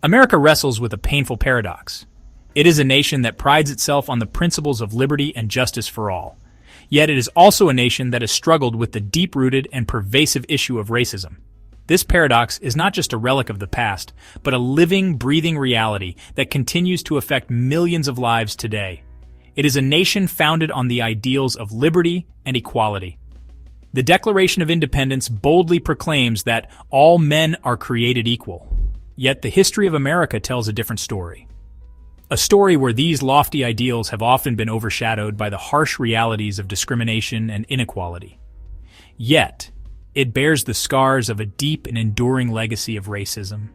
America wrestles with a painful paradox. It is a nation that prides itself on the principles of liberty and justice for all. Yet it is also a nation that has struggled with the deep-rooted and pervasive issue of racism. This paradox is not just a relic of the past, but a living, breathing reality that continues to affect millions of lives today. It is a nation founded on the ideals of liberty and equality. The Declaration of Independence boldly proclaims that all men are created equal. Yet the history of America tells a different story. A story where these lofty ideals have often been overshadowed by the harsh realities of discrimination and inequality. Yet, it bears the scars of a deep and enduring legacy of racism.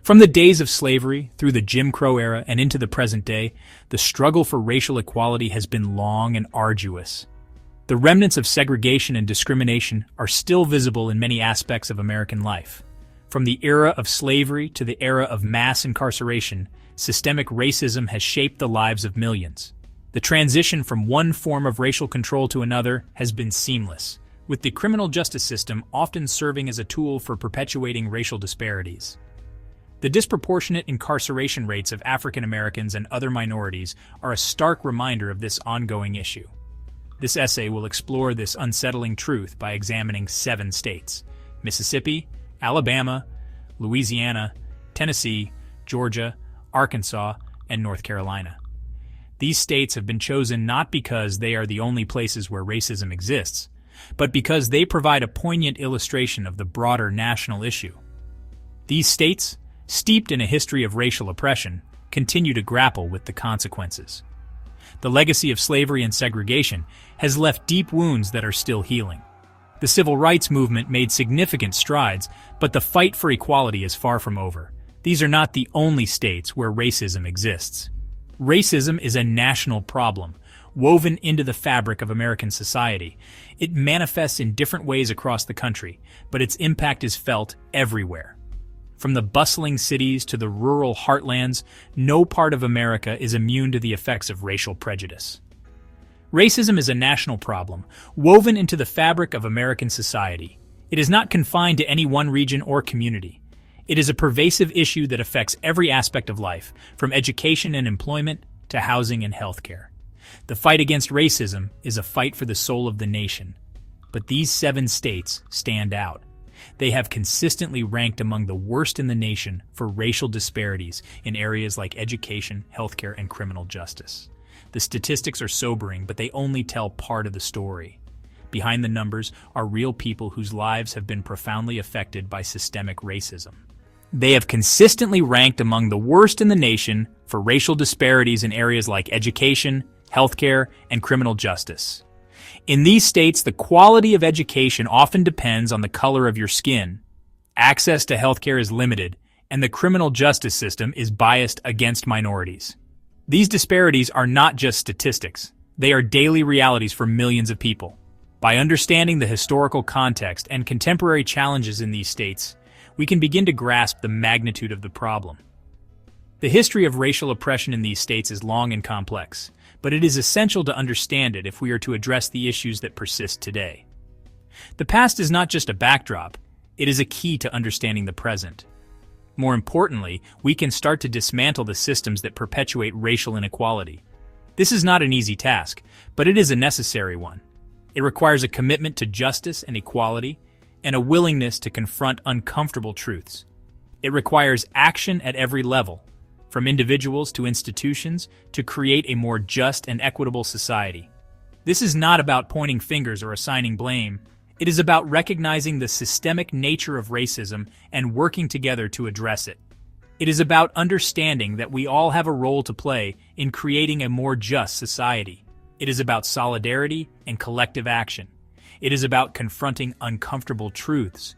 From the days of slavery through the Jim Crow era and into the present day, the struggle for racial equality has been long and arduous. The remnants of segregation and discrimination are still visible in many aspects of American life. From the era of slavery to the era of mass incarceration, systemic racism has shaped the lives of millions. The transition from one form of racial control to another has been seamless, with the criminal justice system often serving as a tool for perpetuating racial disparities. The disproportionate incarceration rates of African Americans and other minorities are a stark reminder of this ongoing issue. This essay will explore this unsettling truth by examining 7 states: Mississippi, Alabama, Louisiana, Tennessee, Georgia, Arkansas, and North Carolina. These states have been chosen not because they are the only places where racism exists, but because they provide a poignant illustration of the broader national issue. These states, steeped in a history of racial oppression, continue to grapple with the consequences. The legacy of slavery and segregation has left deep wounds that are still healing. The civil rights movement made significant strides, but the fight for equality is far from over. These are not the only states where racism exists. Racism is a national problem, woven into the fabric of American society. It manifests in different ways across the country, but its impact is felt everywhere. From the bustling cities to the rural heartlands, no part of America is immune to the effects of racial prejudice. Racism is a national problem, woven into the fabric of American society. It is not confined to any one region or community. It is a pervasive issue that affects every aspect of life, from education and employment to housing and healthcare. The fight against racism is a fight for the soul of the nation. But these 7 states stand out. They have consistently ranked among the worst in the nation for racial disparities in areas like education, healthcare, and criminal justice. The statistics are sobering, but they only tell part of the story. Behind the numbers are real people whose lives have been profoundly affected by systemic racism. They have consistently ranked among the worst in the nation for racial disparities in areas like education, healthcare, and criminal justice. In these states, the quality of education often depends on the color of your skin. Access to healthcare is limited, and the criminal justice system is biased against minorities. These disparities are not just statistics. They are daily realities for millions of people. By understanding the historical context and contemporary challenges in these states, we can begin to grasp the magnitude of the problem. The history of racial oppression in these states is long and complex, but it is essential to understand it if we are to address the issues that persist today. The past is not just a backdrop, it is a key to understanding the present. More importantly, we can start to dismantle the systems that perpetuate racial inequality. This is not an easy task, but it is a necessary one. It requires a commitment to justice and equality, and a willingness to confront uncomfortable truths. It requires action at every level, from individuals to institutions, to create a more just and equitable society. This is not about pointing fingers or assigning blame. It is about recognizing the systemic nature of racism and working together to address it. It is about understanding that we all have a role to play in creating a more just society. It is about solidarity and collective action. It is about confronting uncomfortable truths.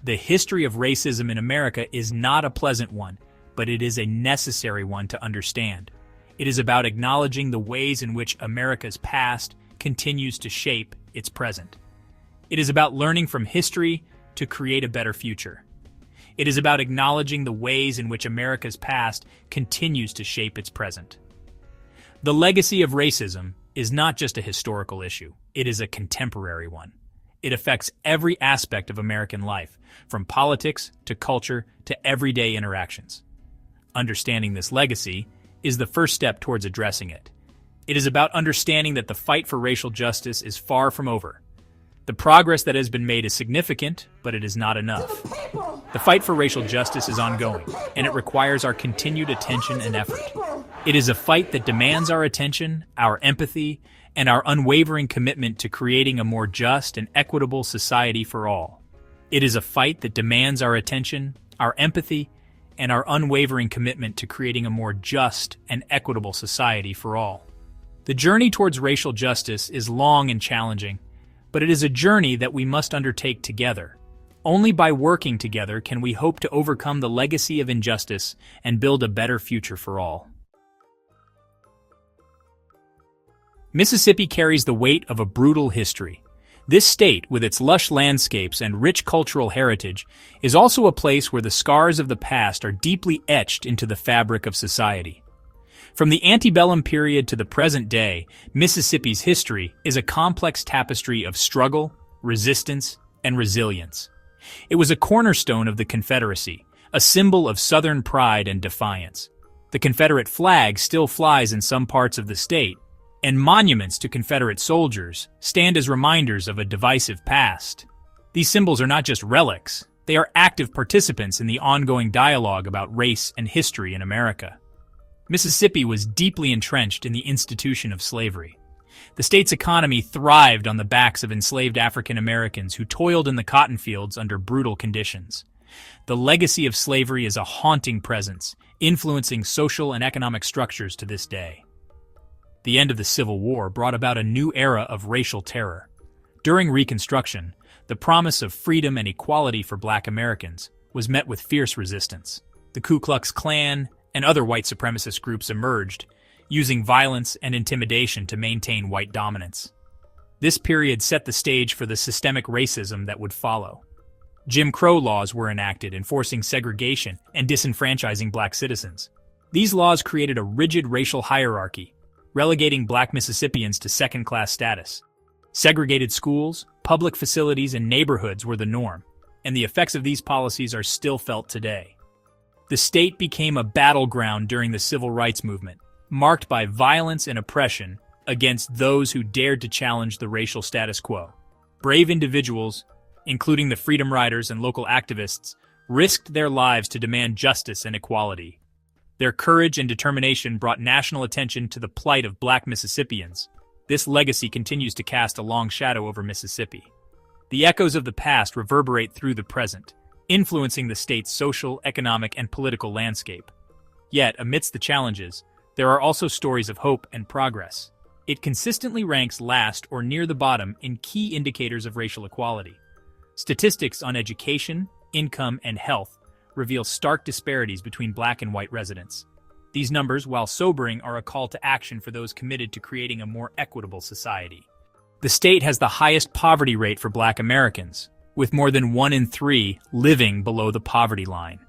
The history of racism in America is not a pleasant one, but it is a necessary one to understand. It is about acknowledging the ways in which America's past continues to shape its present. It is about learning from history to create a better future. It is about acknowledging the ways in which America's past continues to shape its present. The legacy of racism is not just a historical issue, it is a contemporary one. It affects every aspect of American life, from politics to culture to everyday interactions. understanding this legacy, is the first step towards addressing it. It is about understanding that the fight for racial justice is far from over. The progress that has been made is significant, but it is not enough. The fight for racial justice is ongoing, and it requires our continued attention and effort. It is a fight that demands our attention, our empathy, and our unwavering commitment to creating a more just and equitable society for all. It is a fight that demands our attention, our empathy, and our unwavering commitment to creating a more just and equitable society for all. The journey towards racial justice is long and challenging, but it is a journey that we must undertake together. Only by working together can we hope to overcome the legacy of injustice and build a better future for all. Mississippi carries the weight of a brutal history. This state, with its lush landscapes and rich cultural heritage, is also a place where the scars of the past are deeply etched into the fabric of society. From the antebellum period to the present day, Mississippi's history is a complex tapestry of struggle, resistance, and resilience. It was a cornerstone of the Confederacy, a symbol of Southern pride and defiance. The Confederate flag still flies in some parts of the state, and monuments to Confederate soldiers stand as reminders of a divisive past. These symbols are not just relics, they are active participants in the ongoing dialogue about race and history in America. Mississippi was deeply entrenched in the institution of slavery. The state's economy thrived on the backs of enslaved African Americans who toiled in the cotton fields under brutal conditions. The legacy of slavery is a haunting presence, influencing social and economic structures to this day. The end of the Civil War brought about a new era of racial terror. During Reconstruction, the promise of freedom and equality for Black Americans was met with fierce resistance. The Ku Klux Klan and other white supremacist groups emerged, using violence and intimidation to maintain white dominance. This period set the stage for the systemic racism that would follow. Jim Crow laws were enacted, enforcing segregation and disenfranchising Black citizens. These laws created a rigid racial hierarchy, relegating Black Mississippians to second-class status. Segregated schools, public facilities, and neighborhoods were the norm, and the effects of these policies are still felt today. The state became a battleground during the Civil Rights Movement, marked by violence and oppression against those who dared to challenge the racial status quo. Brave individuals, including the Freedom Riders and local activists, risked their lives to demand justice and equality. Their courage and determination brought national attention to the plight of Black Mississippians. This legacy continues to cast a long shadow over Mississippi. The echoes of the past reverberate through the present, influencing the state's social, economic, and political landscape. Yet, amidst the challenges, there are also stories of hope and progress. It consistently ranks last or near the bottom in key indicators of racial equality. Statistics on education, income, and health reveal stark disparities between Black and white residents. These numbers, while sobering, are a call to action for those committed to creating a more equitable society. The state has the highest poverty rate for Black Americans, with more than 1 in 3 living below the poverty line.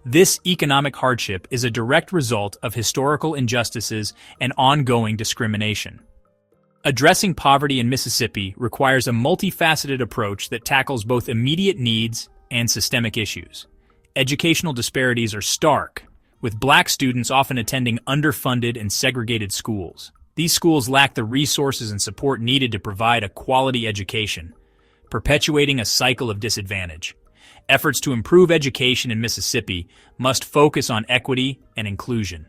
This economic hardship is a direct result of historical injustices and ongoing discrimination. Addressing poverty in Mississippi requires a multifaceted approach that tackles both immediate needs and systemic issues. Educational disparities are stark, with Black students often attending underfunded and segregated schools. These schools lack the resources and support needed to provide a quality education, perpetuating a cycle of disadvantage. Efforts to improve education in Mississippi must focus on equity and inclusion.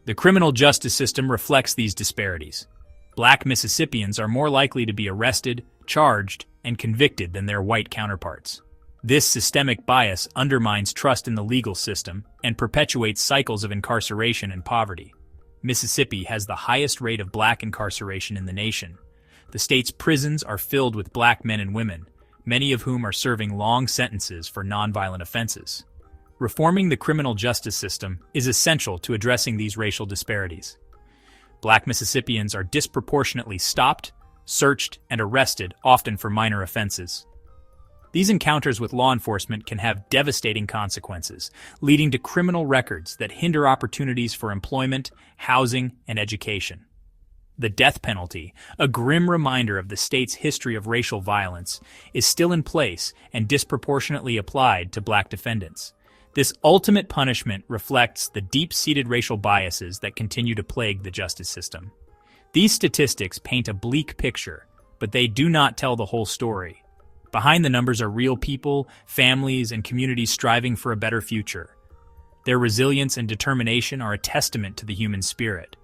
The criminal justice system reflects these disparities. Black Mississippians are more likely to be arrested, charged, and convicted than their white counterparts. This systemic bias undermines trust in the legal system and perpetuates cycles of incarceration and poverty. Mississippi has the highest rate of Black incarceration in the nation. The state's prisons are filled with Black men and women, many of whom are serving long sentences for nonviolent offenses. Reforming the criminal justice system is essential to addressing these racial disparities. Black Mississippians are disproportionately stopped, searched, and arrested, often for minor offenses. These encounters with law enforcement can have devastating consequences, leading to criminal records that hinder opportunities for employment, housing, and education. The death penalty, a grim reminder of the state's history of racial violence, is still in place and disproportionately applied to Black defendants. This ultimate punishment reflects the deep-seated racial biases that continue to plague the justice system. These statistics paint a bleak picture, but they do not tell the whole story. Behind the numbers are real people, families, and communities striving for a better future. Their resilience and determination are a testament to the human spirit.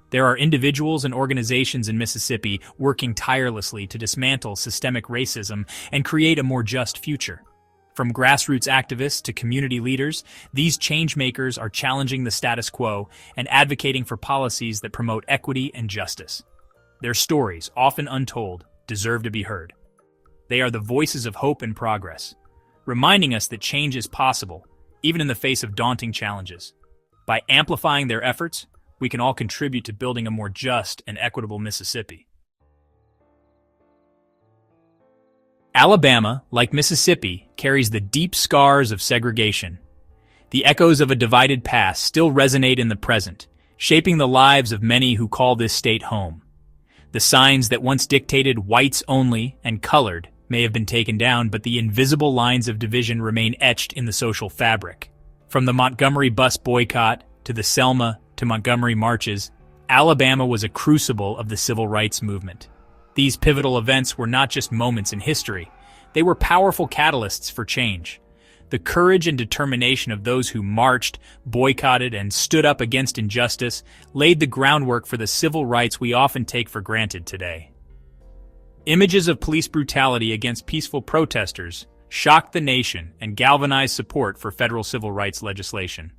There are individuals and organizations in Mississippi working tirelessly to dismantle systemic racism and create a more just future. From grassroots activists to community leaders, these changemakers are challenging the status quo and advocating for policies that promote equity and justice. Their stories, often untold, deserve to be heard. They are the voices of hope and progress, reminding us that change is possible, even in the face of daunting challenges. By amplifying their efforts, we can all contribute to building a more just and equitable Mississippi. Alabama, like Mississippi, carries the deep scars of segregation. The echoes of a divided past still resonate in the present, shaping the lives of many who call this state home. The signs that once dictated whites only and colored may have been taken down, but the invisible lines of division remain etched in the social fabric. From the Montgomery bus boycott to the Selma to Montgomery marches, Alabama was a crucible of the civil rights movement. These pivotal events were not just moments in history, they were powerful catalysts for change. The courage and determination of those who marched, boycotted, and stood up against injustice laid the groundwork for the civil rights we often take for granted today. Images of police brutality against peaceful protesters shocked the nation and galvanized support for federal civil rights legislation.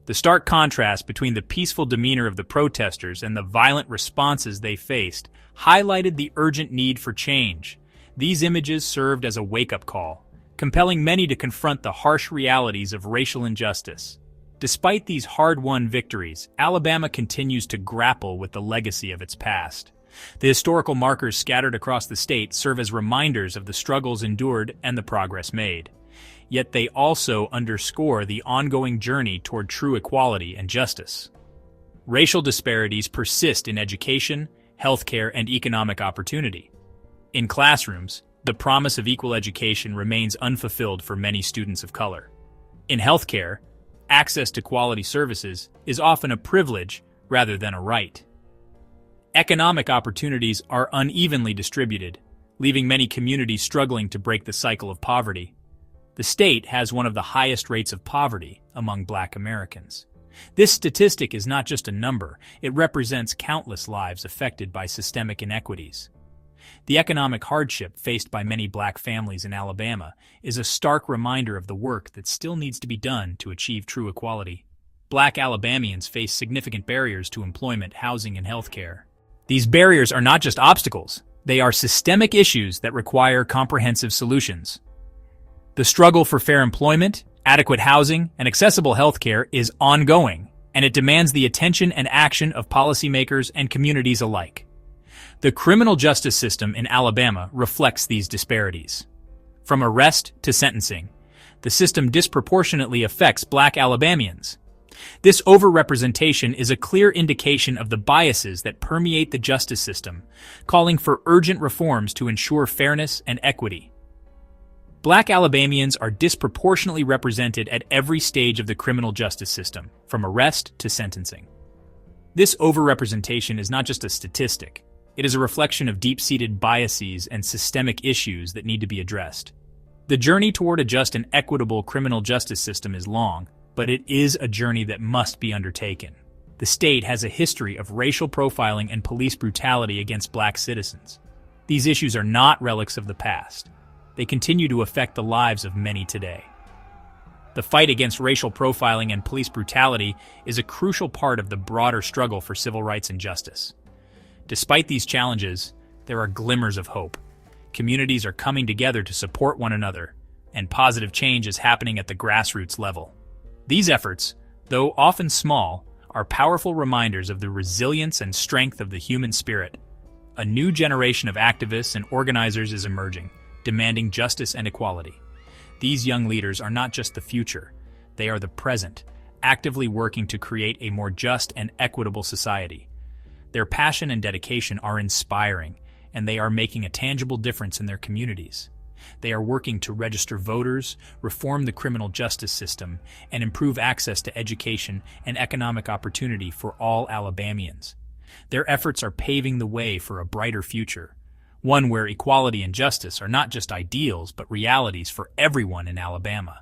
The stark contrast between the peaceful demeanor of the protesters and the violent responses they faced highlighted the urgent need for change. These images served as a wake-up call, compelling many to confront the harsh realities of racial injustice. Despite these hard-won victories, Alabama continues to grapple with the legacy of its past. The historical markers scattered across the state serve as reminders of the struggles endured and the progress made. Yet they also underscore the ongoing journey toward true equality and justice. Racial disparities persist in education, healthcare, and economic opportunity. In classrooms, the promise of equal education remains unfulfilled for many students of color. In healthcare, access to quality services is often a privilege rather than a right. Economic opportunities are unevenly distributed, leaving many communities struggling to break the cycle of poverty. The state has one of the highest rates of poverty among Black Americans. This statistic is not just a number, it represents countless lives affected by systemic inequities. The economic hardship faced by many Black families in Alabama is a stark reminder of the work that still needs to be done to achieve true equality. Black Alabamians face significant barriers to employment, housing, and healthcare. These barriers are not just obstacles, they are systemic issues that require comprehensive solutions. The struggle for fair employment, adequate housing, and accessible healthcare is ongoing, and it demands the attention and action of policymakers and communities alike. The criminal justice system in Alabama reflects these disparities. From arrest to sentencing, the system disproportionately affects Black Alabamians. This overrepresentation is a clear indication of the biases that permeate the justice system, calling for urgent reforms to ensure fairness and equity. Black Alabamians are disproportionately represented at every stage of the criminal justice system, from arrest to sentencing. This overrepresentation is not just a statistic, it is a reflection of deep-seated biases and systemic issues that need to be addressed. The journey toward a just and equitable criminal justice system is long, but it is a journey that must be undertaken. The state has a history of racial profiling and police brutality against Black citizens. These issues are not relics of the past. They continue to affect the lives of many today. The fight against racial profiling and police brutality is a crucial part of the broader struggle for civil rights and justice. Despite these challenges, there are glimmers of hope. Communities are coming together to support one another, and positive change is happening at the grassroots level. These efforts, though often small, are powerful reminders of the resilience and strength of the human spirit. A new generation of activists and organizers is emerging, demanding justice and equality. These young leaders are not just the future, they are the present, actively working to create a more just and equitable society. Their passion and dedication are inspiring, and they are making a tangible difference in their communities. They are working to register voters, reform the criminal justice system, and improve access to education and economic opportunity for all Alabamians. Their efforts are paving the way for a brighter future, one where equality and justice are not just ideals but realities for everyone in Alabama.